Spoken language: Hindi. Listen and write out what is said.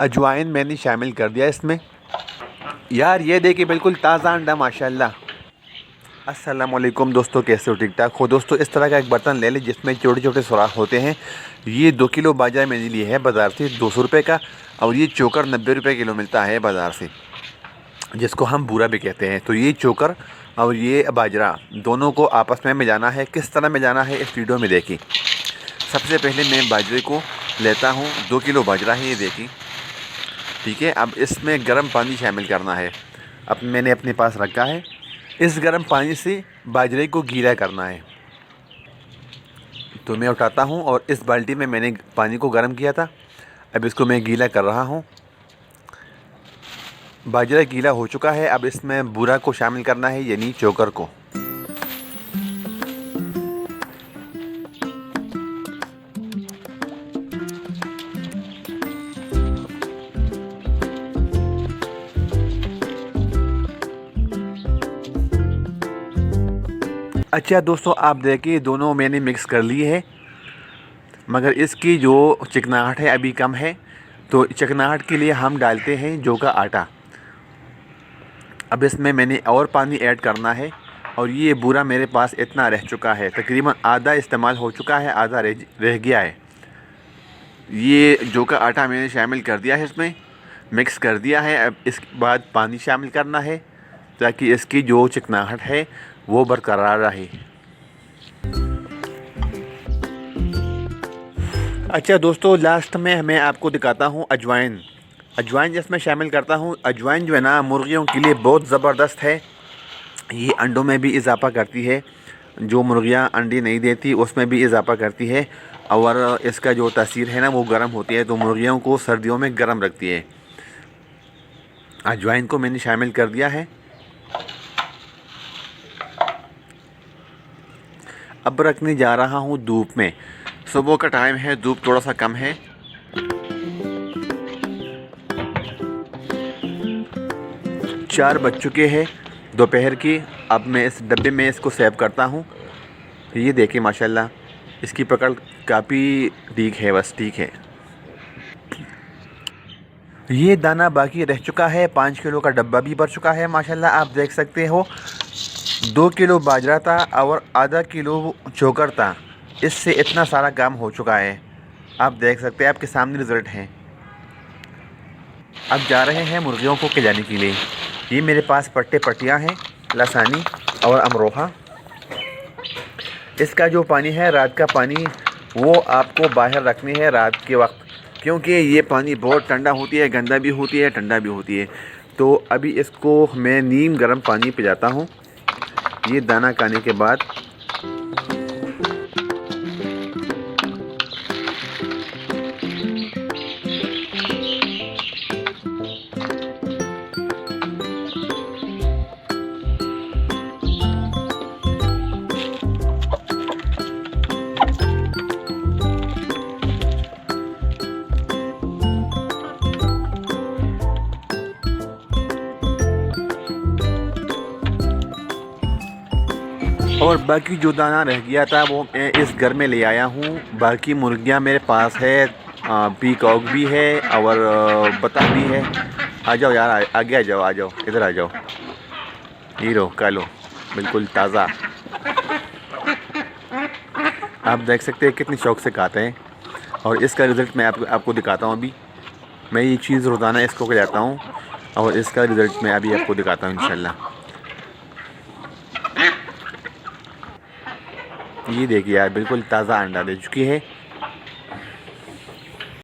अजवाइन मैंने शामिल कर दिया इसमें। यार ये देखिए बिल्कुल ताज़ा अंडा माशाल्लाह। अस्सलाम वालेकुम दोस्तों, कैसे हो? ठीक ठाक हो दोस्तों? इस तरह का एक बर्तन ले लें जिसमें छोटे छोटे सुराख होते हैं। ये 2 किलो बाजरा मैंने लिए है बाज़ार से 200 रुपये का, और ये चोकर 90 रुपये किलो मिलता है बाज़ार से, जिसको हम बूरा भी कहते हैं। तो ये चोकर और ये बाजरा दोनों को आपस में मिलाना है। किस तरह मिलाना है इस वीडियो में देखिए। सबसे पहले मैं बाजरे को लेता हूँ, 2 किलो बाजरा है ये देखिए, ठीक है। अब इसमें गर्म पानी शामिल करना है। अब मैंने अपने पास रखा है। इस गर्म पानी से बाजरे को गीला करना है। तो मैं उठाता हूँ और इस बाल्टी में मैंने पानी को गर्म किया था, अब इसको मैं गीला कर रहा हूँ। बाजरा गीला हो चुका है। अब इसमें बूरा को शामिल करना है, यानी चोकर को। अच्छा दोस्तों, आप देखिए दोनों मैंने मिक्स कर लिए है, मगर इसकी जो चिकनाहट है अभी कम है। तो चिकनाहट के लिए हम डालते हैं जौ का आटा। अब इसमें मैंने और पानी ऐड करना है, और ये बूरा मेरे पास इतना रह चुका है, तकरीबन आधा इस्तेमाल हो चुका है, आधा रह गया है। ये जौ का आटा मैंने शामिल कर दिया है, इसमें मिक्स कर दिया है। अब इसके बाद पानी शामिल करना है ताकि इसकी जो चिकनाहट है वो बरकरार रहे। अच्छा दोस्तों, लास्ट में मैं आपको दिखाता हूँ अजवाइन। अजवाइन जिसमें शामिल करता हूँ। अजवाइन जो है ना, मुर्गियों के लिए बहुत ज़बरदस्त है। ये अंडों में भी इजाफ़ा करती है, जो मुर्गियाँ अंडी नहीं देती उसमें भी इजाफ़ा करती है। और इसका जो तासीर है ना वो गर्म होती है, तो मुर्गियों को सर्दियों में गर्म रखती है। अजवाइन को मैंने शामिल कर दिया है। अब रखने जा रहा हूँ धूप में। सुबह का टाइम है, धूप थोड़ा सा कम है। 4 बज चुके हैं दोपहर की। अब मैं इस डब्बे में इसको सेव करता हूँ। ये देखिए माशाल्लाह, इसकी पकड़ काफ़ी ठीक है, बस ठीक है। ये दाना बाकी रह चुका है। 5 किलो का डब्बा भी भर चुका है माशाल्लाह, आप देख सकते हो। 2 किलो बाजरा था और आधा किलो चोकर था। इससे इतना सारा काम हो चुका है, आप देख सकते हैं, आपके सामने रिज़ल्ट हैं। अब जा रहे हैं मुर्गियों को खिलाने के लिए। ये मेरे पास पट्टे पट्टियाँ हैं, लसानी और अमरोहा। इसका जो पानी है रात का पानी, वो आपको बाहर रखनी है रात के वक्त, क्योंकि ये पानी बहुत ठंडा होती है, गंदा भी होती है, ठंडा भी होती है। तो अभी इसको मैं नीम गर्म पानी पिलाता हूँ ये दाना खाने के बाद। और बाकी जो दाना रह गया था वो मैं इस घर में ले आया हूँ। बाकी मुर्गियाँ मेरे पास है, पीकॉक भी है और बतख भी है। आ जाओ यार, आगे आ जाओ, आ जाओ, इधर आ जाओ। हीरो कालो बिल्कुल ताज़ा। आप देख सकते हैं कितनी शौक से खाते हैं। और इसका रिज़ल्ट मैं आपको दिखाता हूँ। अभी मैं ये चीज़ रोज़ाना इसको खिलाता हूँ और इसका रिज़ल्ट मैं अभी आपको दिखाता हूँ इंशाल्लाह। ये देखिए यार, बिल्कुल ताज़ा अंडा दे चुकी है।